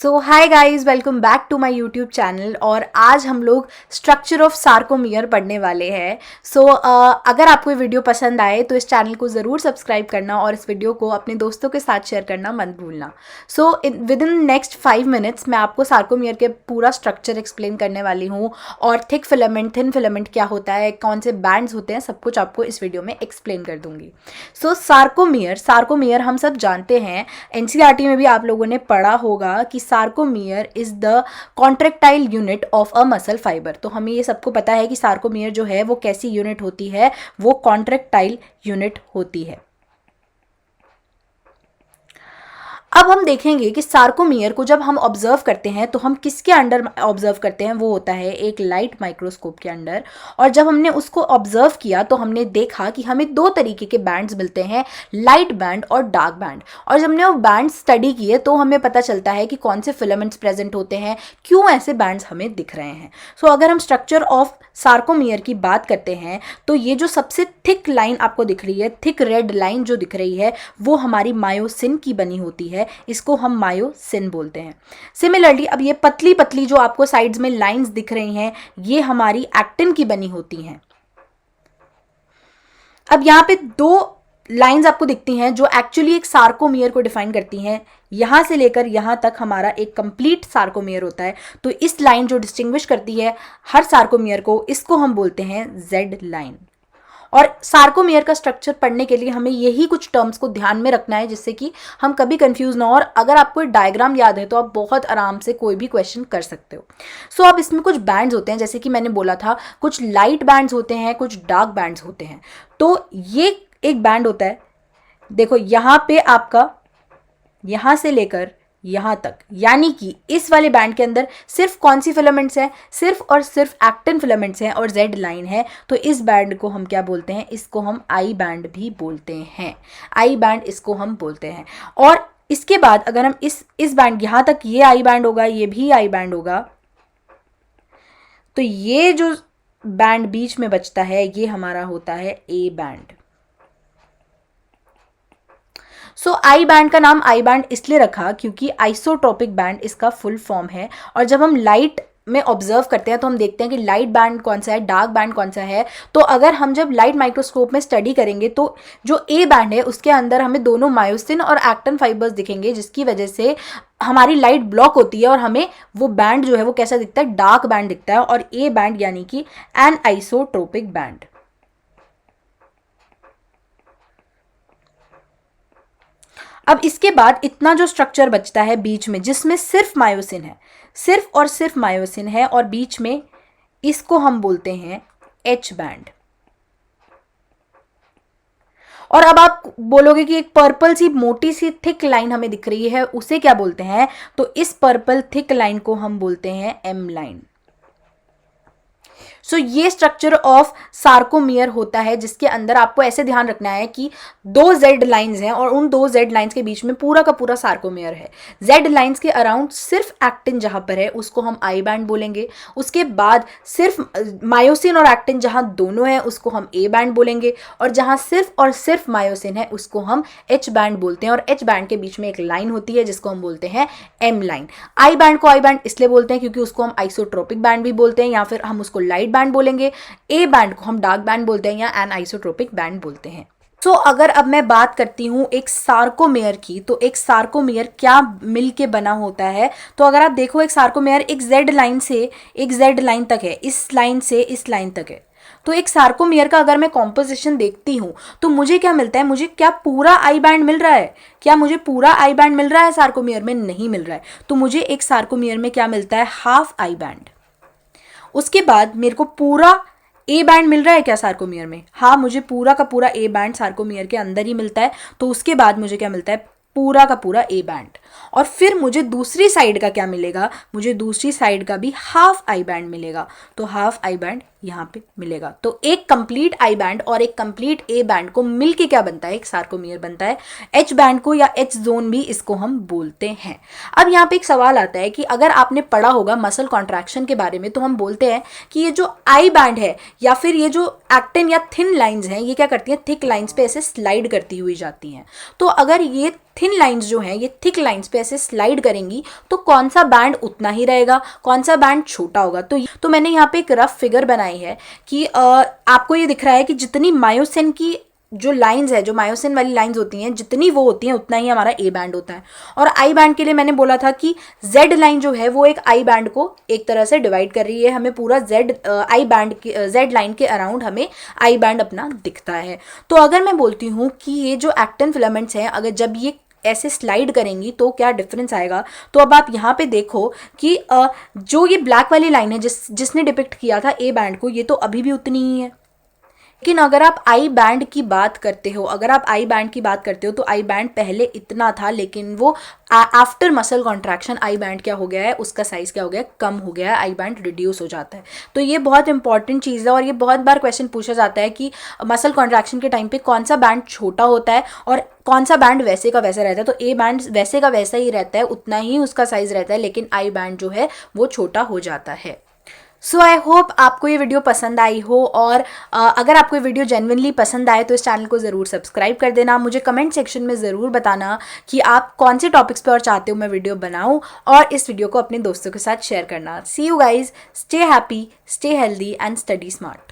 So hi guys, welcome back to my YouTube channel. और आज हम लोग स्ट्रक्चर ऑफ सार्कोमियर पढ़ने वाले हैं। अगर आपको ये वीडियो पसंद आए तो इस चैनल को ज़रूर सब्सक्राइब करना और इस वीडियो को अपने दोस्तों के साथ शेयर करना मत भूलना। विद इन नेक्स्ट 5 मिनट्स मैं आपको सार्कोमियर के पूरा स्ट्रक्चर एक्सप्लेन करने वाली हूँ और थिक फिलामेंट, थिन फिलामेंट क्या होता है, कौन से बैंड्स होते हैं, सब कुछ आपको इस वीडियो में एक्सप्लेन कर दूंगी। सार्कोमियर हम सब जानते हैं, एनसीईआरटी में भी आप लोगों ने पढ़ा होगा कि sarcomere is the contractile unit of a muscle fibre. तो हमें ये सबको पता है कि सार्कोमियर जो है वो कैसी यूनिट होती है, वो कॉन्ट्रेक्टाइल यूनिट होती है। अब हम देखेंगे कि सार्कोमियर को जब हम ऑब्जर्व करते हैं तो हम किसके अंडर ऑब्जर्व करते हैं, वो होता है एक लाइट माइक्रोस्कोप के अंडर। और जब हमने उसको ऑब्जर्व किया तो हमने देखा कि हमें दो तरीके के बैंड्स मिलते हैं, लाइट बैंड और डार्क बैंड। और जब हमने वो बैंड स्टडी किए तो हमें पता चलता है कि कौन से फिलामेंट्स प्रेजेंट होते हैं, क्यों ऐसे बैंड्स हमें दिख रहे हैं। अगर हम स्ट्रक्चर ऑफ सार्कोमियर की बात करते हैं तो ये जो सबसे थिक लाइन आपको दिख रही है, थिक रेड लाइन जो दिख रही है, वो हमारी मायोसिन की बनी होती है। इसको हम मायोसिन बोलते हैं। सिमिलरली अब ये पतली पतली जो आपको साइड्स में लाइंस दिख रही हैं, ये हमारी एक्टिन की बनी होती हैं। अब यहां पे दो लाइंस आपको दिखती हैं जो एक्चुअली एक सार्कोमियर को डिफाइन करती हैं। यहां से लेकर यहां तक हमारा एक कंप्लीट सार्कोमियर होता है। तो इस लाइन जो डिस्टिंग्विश करती है हर सार्कोमियर को, इसको हम बोलते हैं जेड लाइन। और सार्कोमियर का स्ट्रक्चर पढ़ने के लिए हमें यही कुछ टर्म्स को ध्यान में रखना है जिससे कि हम कभी कंफ्यूज ना हो। और अगर आपको डायग्राम याद है तो आप बहुत आराम से कोई भी क्वेश्चन कर सकते हो। अब इसमें कुछ बैंड्स होते हैं, जैसे कि मैंने बोला था, कुछ लाइट बैंड्स होते हैं, कुछ डार्क बैंड्स होते हैं। तो ये एक बैंड होता है, देखो यहां पे आपका, यहां से लेकर यहां तक, यानी कि इस वाले बैंड के अंदर सिर्फ कौन सी फिलामेंट्स हैं, सिर्फ और सिर्फ एक्टिन फिलामेंट्स हैं और जेड लाइन है। तो इस बैंड को हम क्या बोलते हैं, इसको हम आई बैंड भी बोलते हैं। आई बैंड इसको हम बोलते हैं। और इसके बाद अगर हम इस बैंड, यहां तक ये आई बैंड होगा, ये भी आई बैंड होगा, तो ये जो बैंड बीच में बचता है ये हमारा होता है ए बैंड। आई बैंड का नाम आई बैंड इसलिए रखा क्योंकि आइसोट्रोपिक बैंड इसका फुल फॉर्म है। और जब हम लाइट में ऑब्जर्व करते हैं तो हम देखते हैं कि लाइट बैंड कौन सा है, डार्क बैंड कौन सा है। तो अगर हम जब लाइट माइक्रोस्कोप में स्टडी करेंगे तो जो ए बैंड है उसके अंदर हमें दोनों मायोसिन और एक्टिन फाइबर्स दिखेंगे, जिसकी वजह से हमारी लाइट ब्लॉक होती है और हमें वो बैंड जो है वो कैसा दिखता है, डार्क बैंड दिखता है। और ए बैंड यानी कि एन आइसोट्रोपिक बैंड। अब इसके बाद इतना जो स्ट्रक्चर बचता है बीच में, जिसमें सिर्फ मायोसिन है, सिर्फ और सिर्फ मायोसिन है, और बीच में, इसको हम बोलते हैं एच बैंड। और अब आप बोलोगे कि एक पर्पल सी मोटी सी थिक लाइन हमें दिख रही है, उसे क्या बोलते हैं, तो इस पर्पल थिक लाइन को हम बोलते हैं एम लाइन। ये स्ट्रक्चर ऑफ सार्कोमियर होता है, जिसके अंदर आपको ऐसे ध्यान रखना है कि दो जेड लाइंस हैं और उन दो जेड लाइंस के बीच में पूरा का पूरा सार्कोमियर है। जेड लाइंस के अराउंड सिर्फ एक्टिन जहां पर है उसको हम आई बैंड बोलेंगे। उसके बाद सिर्फ मायोसिन और एक्टिन जहां दोनों है उसको हम ए बैंड बोलेंगे। और जहां सिर्फ और सिर्फ मायोसिन है उसको हम एच बैंड बोलते हैं। और एच बैंड के बीच में एक लाइन होती है जिसको हम बोलते हैं एम लाइन। आई बैंड को आई बैंड इसलिए बोलते हैं क्योंकि उसको हम आइसोट्रोपिक बैंड भी बोलते हैं, या फिर हम उसको लाइट बैंड बोलेंगे। ए बैंड को हम डार्क बैंड बोलते हैं या एन आइसोट्रोपिक बैंड बोलते हैं। अगर अब मैं बात करती हूं एक सार्कोमेयर की, तो एक सार्कोमेयर क्या मिलके बना होता है, तो अगर आप देखो एक सार्कोमेयर एक जेड लाइन से एक जेड लाइन तक है, इस लाइन से इस लाइन तक है। तो एक सार्कोमियर का अगर मैं कॉम्पोजिशन देखती हूं तो मुझे क्या मिलता है, मुझे क्या पूरा आई बैंड मिल रहा है, क्या मुझे पूरा आई बैंड मिल रहा है सार्कोमियर में, नहीं मिल रहा है। तो मुझे एक सार्कोमियर में क्या मिलता है, हाफ आई बैंड। उसके बाद मेरे को पूरा ए बैंड मिल रहा है क्या सार्कोमियर में, हाँ मुझे पूरा का पूरा ए बैंड सार्कोमियर के अंदर ही मिलता है। तो उसके बाद मुझे क्या मिलता है, पूरा का पूरा ए बैंड। और फिर मुझे दूसरी साइड का क्या मिलेगा, मुझे दूसरी साइड का भी हाफ आई बैंड मिलेगा। तो हाफ आई बैंड यहां पे मिलेगा। तो एक कंप्लीट आई बैंड और एक कंप्लीट ए बैंड को मिलके क्या बनता है, एक सार्कोमियर बनता है। एच बैंड को या एच जोन भी इसको हम बोलते हैं। अब यहाँ पे एक सवाल आता है कि अगर आपने पढ़ा होगा मसल कॉन्ट्रैक्शन के बारे में, तो हम बोलते हैं कि ये जो आई बैंड है या फिर ये जो एक्टिन या थिन लाइंस हैं, ये क्या करती हैं, थिक लाइंस पे ऐसे स्लाइड करती हुई जाती हैं। तो अगर ये थिन लाइंस जो हैं ये थिक लाइंस पे ऐसे स्लाइड करेंगी तो कौन सा बैंड उतना ही रहेगा, कौन सा बैंड छोटा होगा। तो मैंने यहाँ पे एक रफ फिगर बनाई है कि आपको ये दिख रहा है कि जितनी मायोसिन की जो लाइंस है, जो मायोसिन वाली लाइंस होती हैं, जितनी वो होती हैं उतना ही हमारा ए बैंड होता है। और आई बैंड के लिए मैंने बोला था कि जेड लाइन जो है वो एक आई बैंड को एक तरह से डिवाइड कर रही है, हमें पूरा जेड आई बैंड के जेड लाइन के अराउंड हमें आई बैंड अपना दिखता है। तो अगर मैं बोलती हूँ कि ये जो एक्टिन फिलामेंट्स हैं अगर जब ये ऐसे स्लाइड करेंगी तो क्या डिफरेंस आएगा, तो अब आप यहाँ पे देखो कि जो ये ब्लैक वाली लाइन है जिसने डिपिक्ट किया था ए बैंड को, ये तो अभी भी उतनी ही है। लेकिन अगर आप आई बैंड की बात करते हो, तो आई बैंड पहले इतना था, लेकिन वो after muscle contraction I band क्या हो गया है, उसका साइज क्या हो गया है, कम हो गया है, आई बैंड रिड्यूस हो जाता है। तो ये बहुत इंपॉर्टेंट चीज़ है और ये बहुत बार क्वेश्चन पूछा जाता है कि मसल कॉन्ट्रैक्शन के टाइम पे कौन सा बैंड छोटा होता है और कौन सा बैंड वैसे का वैसा रहता है। तो ए बैंड वैसे का वैसा ही रहता है, उतना ही उसका साइज रहता है, लेकिन आई बैंड जो है वो छोटा हो जाता है। सो आई होप आपको ये वीडियो पसंद आई हो, और अगर आपको ये वीडियो जेन्युइनली पसंद आए तो इस चैनल को ज़रूर सब्सक्राइब कर देना। मुझे कमेंट सेक्शन में ज़रूर बताना कि आप कौन से टॉपिक्स पे और चाहते हो मैं वीडियो बनाऊं, और इस वीडियो को अपने दोस्तों के साथ शेयर करना। See you guys, stay happy, stay healthy and study smart.